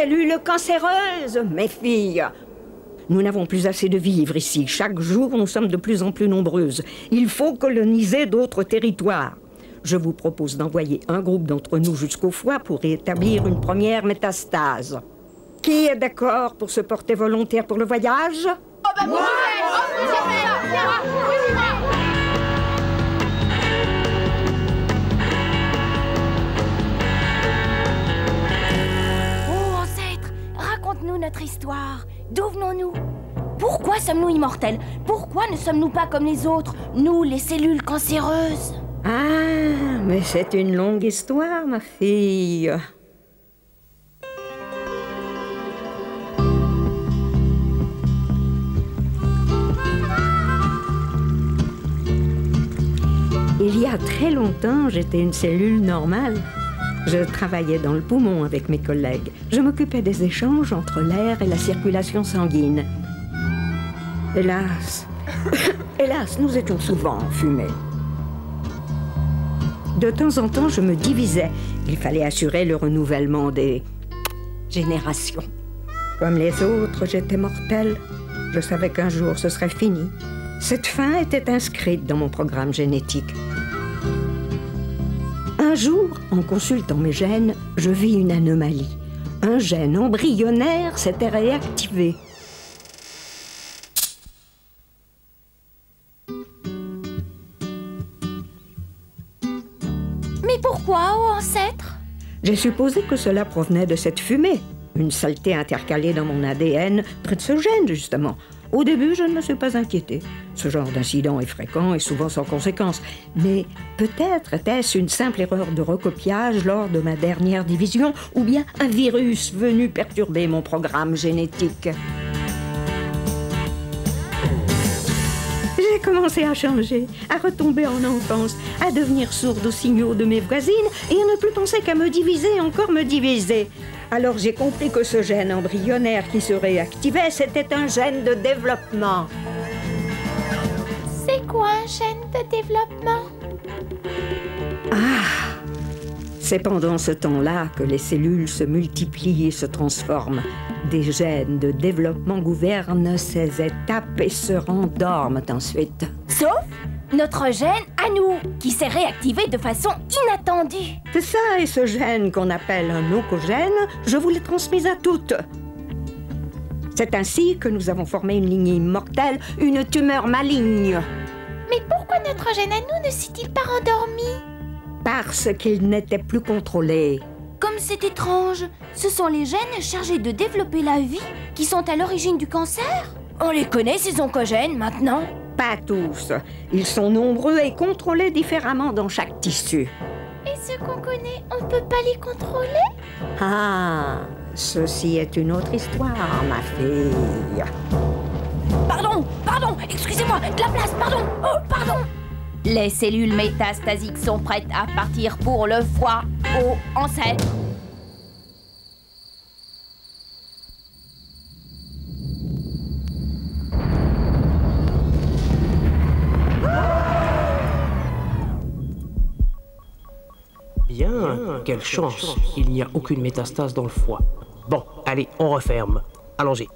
cellules cancéreuses, mes filles. Nous n'avons plus assez de vivres ici. Chaque jour, nous sommes de plus en plus nombreuses. Il faut coloniser d'autres territoires. Je vous propose d'envoyer un groupe d'entre nous jusqu'au foie pour établir une première métastase. Qui est d'accord pour se porter volontaire pour le voyage? Oh bah moi! Oh, ancêtre, raconte-nous notre histoire. D'où venons-nous? Pourquoi sommes-nous immortels? Pourquoi ne sommes-nous pas comme les autres, nous, les cellules cancéreuses? Ah, mais c'est une longue histoire, ma fille. Il y a très longtemps, j'étais une cellule normale. Je travaillais dans le poumon avec mes collègues. Je m'occupais des échanges entre l'air et la circulation sanguine. Hélas, hélas, nous étions souvent enfumés. De temps en temps, je me divisais. Il fallait assurer le renouvellement des générations. Comme les autres, j'étais mortelle. Je savais qu'un jour, ce serait fini. Cette fin était inscrite dans mon programme génétique. Un jour, en consultant mes gènes, je vis une anomalie. Un gène embryonnaire s'était réactivé. Mais pourquoi, ô ancêtre? J'ai supposé que cela provenait de cette fumée. Une saleté intercalée dans mon ADN, près de ce gène, justement. Au début, je ne me suis pas inquiétée. Ce genre d'incident est fréquent et souvent sans conséquence. Mais peut-être était-ce une simple erreur de recopiage lors de ma dernière division, ou bien un virus venu perturber mon programme génétique. J'ai commencé à changer, à retomber en enfance, à devenir sourde aux signaux de mes voisines et à ne plus penser qu'à me diviser et encore me diviser. Alors j'ai compris que ce gène embryonnaire qui se réactivait, c'était un gène de développement. C'est quoi un gène de développement? Ah! C'est pendant ce temps-là que les cellules se multiplient et se transforment. Des gènes de développement gouvernent ces étapes et se rendorment ensuite. Sauf notre gène à nous, qui s'est réactivé de façon inattendue. C'est ça, et ce gène qu'on appelle un oncogène, je vous l'ai transmis à toutes. C'est ainsi que nous avons formé une lignée immortelle, une tumeur maligne. Mais pourquoi notre gène à nous ne s'est-il pas rendormi? Parce qu'il n'était plus contrôlé. Comme c'est étrange, ce sont les gènes chargés de développer la vie qui sont à l'origine du cancer? On les connaît, ces oncogènes, maintenant? Pas tous. Ils sont nombreux et contrôlés différemment dans chaque tissu. Et ceux qu'on connaît, on ne peut pas les contrôler? Ah, ceci est une autre histoire, ma fille. Pardon, excusez-moi, de la place, pardon, oh, pardon. Les cellules métastasiques sont prêtes à partir pour le foie, ô ancêtre. Bien, quelle chance. Il n'y a aucune métastase dans le foie. Bon, allez, on referme. Allongez.